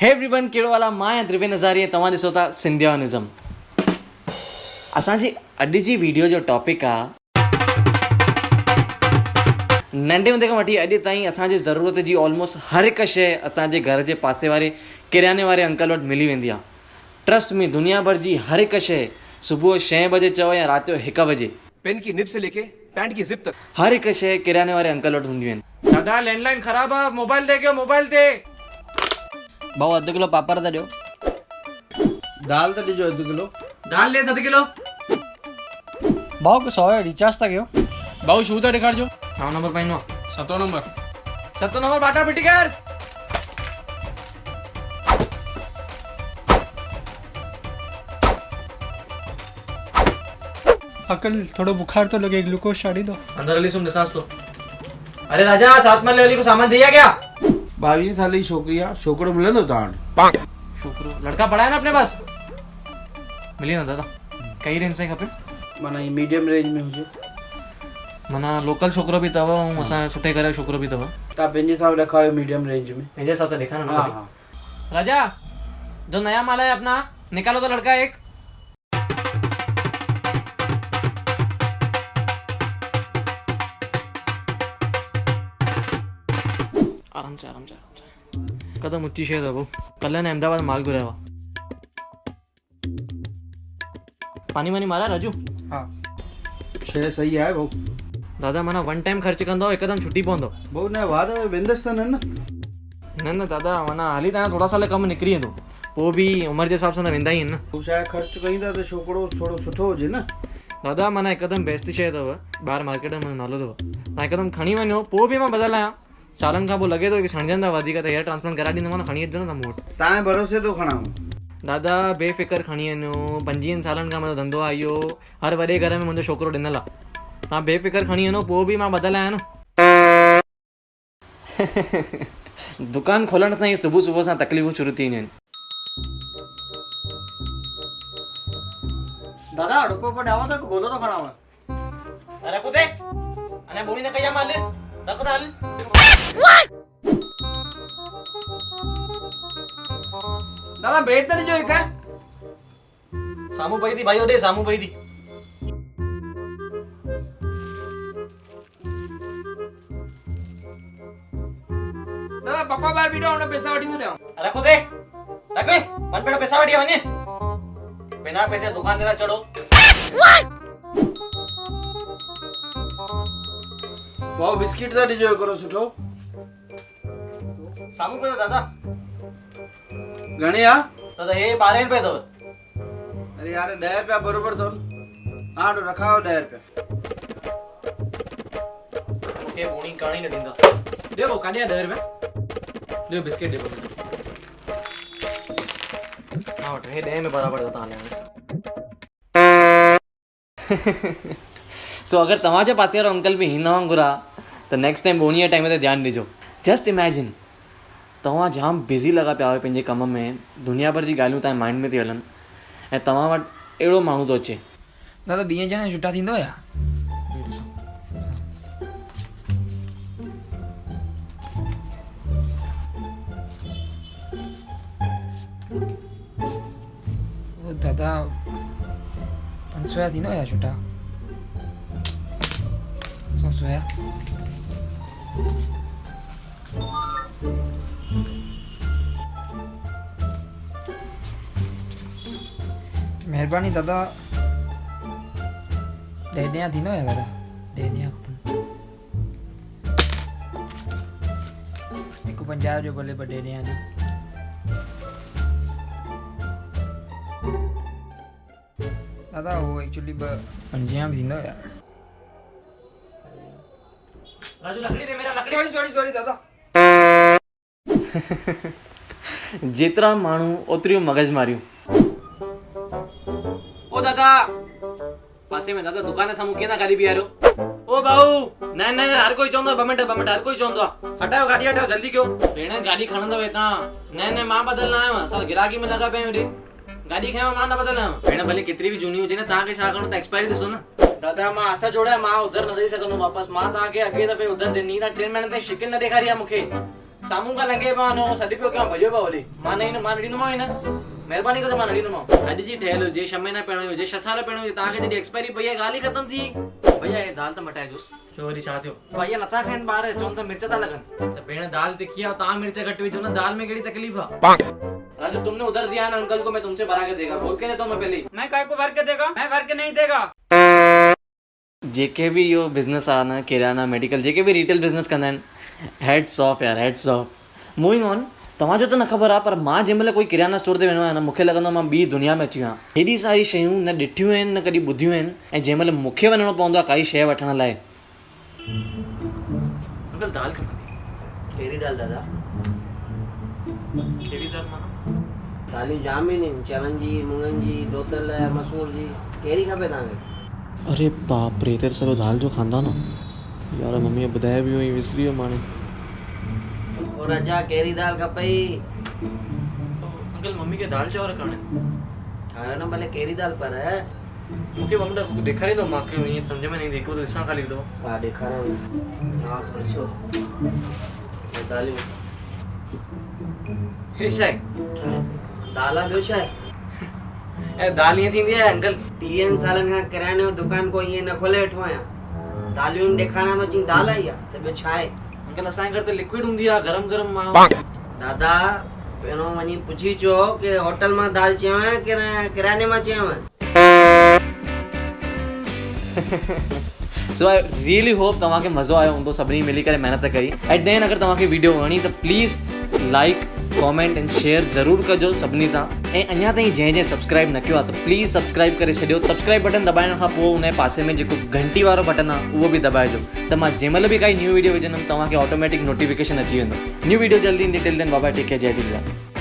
Hey everyone, कहिड़ो हाल आहे? मां द्रिवेन हज़ारी, तव्हां ॾिसो था सिंधियानिज़म। असांजी अॼु जी वीडियो जो टॉपिक आहे नंढे हूंदे खां वठी अॼु ताईं असांजी ज़रूरत जी ऑलमोस्ट हर हिकु शइ असांजे घर जे पासे वारे किराने वारे अंकल वटि मिली वेंदी आहे। ट्रस्ट में दुनिया भर जी हर हिकु शइ सुबुह 6 बजे चओ या राति जो 1 बजे, पेन की निब से लेके पैंट की जिप तक हर हिकु शइ किराने वारे अंकल वटि हूंदियूं आहिनि। दादा लैंडलाइन ख़राबु आहे, मोबाइल ते कयो, मोबाइल ते। भाऊ अधु किलो पापड़ था ॾियो। दाल त ॾिजो 1 किलो। दाल ले 7 किलो। भाऊ को 100 रिचार्ज था कयो। भाऊ शू था ॾेखारिजो। छा नंबर पाइनो आहे? 7 नंबर। 7 नंबर बाटा पिटी कर। अंकल थोड़ा बुखार तो लगे, ग्लूकोज चाड़ी दो। अंदर अली सुन दसास तो। अरे राजा, साथ में ले अली को सामान दिया क्या? 22 साल जी छोकिरी आहे, छोकिरो मिलंदो तव्हां वटि? छोकरो लड़का पड़ा है ना अपने पास? मिली ना दादा। कई रेंज से खपे? माना ही मीडियम रेंज में हुजे। मना लोकल छोकरो भी तव ऐं असां सुठे घर जो छोकरो भी तव। तव्हां पंहिंजे हिसाब रखायो मीडियम रेंज में। मुझे साथ देखा ना। हाँ। राजा, जो नया माल है अपना निकालो तो लड़का एक। आराम से आराम से कदम ऊंची शे दबो। कल ने अहमदाबाद माल घुराया हुआ। पानी वानी मारा राजू? हाँ, शइ सही आहे भाऊ। दादा माना 1 टाइम ख़र्च कंदो एकदम छुट्टी पवंदो। भाऊ न वार वेंदसि त न न दादा माना हाली तव्हां थोड़ा साल कम निकिरी वेंदो, पोइ बि उमिरि जे हिसाब सां त वेंदा ई आहिनि न। तूं छा ख़र्च कईंदा त छोकिरो थोरो सुठो हुजे न। दादा माना हिकदमि बेस्ट शइ अथव, ॿाहिरि मार्केट में नालो अथव। तव्हां हिकदमि खणी वञो, पोइ बि मां बदल आहियां। सालनि खां पोइ लॻे थो की सणजंदा वधीक त हेयर ट्रांसप्लांट कराए ॾींदोमांव न, खणी अचिजो न तव्हां मूं वटि। तव्हांजे भरोसे थो खणां। दादा बेफ़िक्र खणी वञो, 25 सालनि खां मुंहिंजो धंधो आहे इहो, हर वॾे घर में मुंहिंजो छोकिरो ॾिनल आहे। तव्हां बेफ़िक्र खणी वञो, पोइ बि मां बदल आहियां न। दुकान खोलण सां ई सुबुह सां तकलीफ़ूं शुरू थी वेंदियूं आहिनि। दादा रुको को डावा तो बोलो तो खड़ा हुआ। रखो दे अने बोली न कया माल रखो दाल। दादा ब्रेड तो जो एक है सामू पई थी भाई, ओडे सामू पई थी। दादा पप्पा बाहर बीठो, हमने पैसा वठी दे। रखो दे रखे मन पे पैसा वठी वने, बिना पैसे दुकान तेरा चढ़ो। भाऊ बिस्किट त ॾिजो हिकिड़ो सुठो। सामू पे दादा। घणे आहे? दादा हे 12 रुपए अथव। अरे यार 10 रुपया बरोबर अथव न। हा रखाओ 10 रुपया। मूंखे बोणी कहाणी न ॾींदा। ॾियो काॾिया 10 रुपया ॾियो, बिस्किट ॾियो। हा वठो, हे 10 में बराबरि अथव तव्हां। सो अगरि तव्हांजे पासे वारो अंकल बि हिन वांगुरु आहे त नेक्स्ट टाइम बोणीअ टाइम ते ध्यानु ॾिजो। जस्ट इमेजिन तव्हां जाम बिज़ी लॻा पिया आहियो पंहिंजे कम में, दुनिया भर जी ॻाल्हियूं तव्हांजे माइंड में थी हलनि ऐं तव्हां वटि अहिड़ो माण्हू थो अचे। दादा 2 ॼणा छुटा थींदो या? ओ दादा 500 या थींदो या छुटा? 100 या? महिरबानी दादा 1.5 थींदो या दादा? 1.5 खपनि। हिकु 50 जो भले, 1.5 न। दादा वो एक्चुअली 50 भी थींदो या? राजू लकड़ी दे, मेरा लकड़ी। सॉरी दादा। जेतिरा माण्हू ओतिरियूं मगज मारियूं। ओ दादा पासे में दादा दुकान जे साम्हूं कीअं था गाॾी बीहारियो? ओ भाऊ न न हर कोई चवंदो आहे 2 मिंट हर कोई चवंदो आहे। हटायो गाॾी, हटायो जल्दी कयो। भेण गाॾी खणंदव हितां? न मां बदलना आयो आहियां, असां गिराकी में लॻा पिया आहियूं। गाॾी खयो मां न बदलना। भेण भले केतिरी बि झूनी हुजे न, तव्हांखे छा करणो त एक्सपायरी ॾिसो न। दादा मां हथ जोड़िया, मां उधर न ॾेई सघंदो वापस। मां तव्हांखे अॻे दफ़े उधर ॾिनी, तव्हां 3 महीने ताईं शिकिल न ॾेखारी आहे मूंखे। साम्हूं खां लंघे पियो न सॾु पियो कयां भॼो पियो हले मां न ॾींदोमांव न महिरबानी कजो मां न ॾींदोमांव अॼु जी ठहियल हुजे 6 महीना पहिरियों हुजे 6 साल पहिरियों हुजे तव्हांखे जॾहिं एक्सपायरी पई आहे ॻाल्हि ई ख़तम थी भैया हे दाल त मटाइजोसि छो वरी छा थियो भैया नथा खाइनि ॿार चवनि त मिर्च था लॻनि त भेण दाल तिखी आहे तव्हां मिर्च घटि विझो न दाल में कहिड़ी तकलीफ़ आहे राजू तुमने उधर दिया ना अंकल को मैं तुमसे भरा के देगा बोल के देता हूं मैं पहले ही मैं काय को भर के देगा मैं भर के नहीं देगा जेके भी यो बिजनेस आहे न किराना मेडिकल जेके भी रिटेल बिजनेस कंदा आहिनि हेड्स ऑफ यार हेड्स ऑफ मूविंग ऑन तव्हांजो त न ख़बर आहे पर मां जंहिं महिल कोई किराना स्टोर ते वेंदो आहियां न मूंखे लॻंदो आहे मां ॿी दुनिया में अची वियो आहियां हेॾी सारी शयूं न ॾिठियूं आहिनि न कॾहिं ॿुधियूं आहिनि ऐं जंहिं महिल मूंखे वञिणो पवंदो आहे काई शइ वठण लाइ अंकल दाल खपंदी कहिड़ी दाल दादा कहिड़ी दाल माना दालियूं जाम आहिनि चणनि जी मुङनि जी धोतल मसूर जी कहिड़ी खपे तव्हांखे अरे बाप रे तेरे सॼो दाल जो खांदा न यार मम्मीअ ॿुधाए बि हुई विसरी वियो माने और राजा कहिड़ी दाल खपई अंकल मम्मी खे दाल चांवर करणा ठाहियो न भले कहिड़ी दाल पर मूंखे मम्मी ॾेखारींदो मूंखे ईअं सम्झ में न ईंदी हिकु त ॾिसां ख़ाली थो हा ॾेखारियो हा पुछो दालियूं हे छा आहे दाल आहे ॿियो छा आहे ऐं दाल ईअं थींदी आहे अंकल 30 सालनि खां किराने जो दुकान को ईअं न खोले वेठो आहियां दालियूं ॾेखारियां थो चई दाल आई आहे त ॿियो छा आहे अंकल असांजे घर त लिक्विड हूंदी आहे गरम गरम मां दादा पहिरियों वञी पुछी चो की होटल मां दाल चयव की किराने मां चयव सो आई रियली होप तव्हांखे मज़ो आयो हूंदो सभिनी मिली करे महिनत कई एट द एंड अगरि तव्हांखे वीडियो वणी त please like comment and share ज़रूरु कजो सभिनी सां ऐं अञा ताईं जंहिं सब्सक्राइब न कयो आहे त प्लीज़ सब्सक्राइब करे छॾियो सब्सक्राइब बटन दॿाइण खां पोइ उन जे पासे में जेको घंटी वारो बटन आहे उहो बि दॿाइजो त मां जंहिं महिल बि काई न्यू वीडियो विझंदुमि तव्हांखे ऑटोमेटिक नोटिफिकेशन अची वेंदो न्यू वीडियो जल्दी ईंदी टिल देन बाबा टेक केयर जय झूलेलाल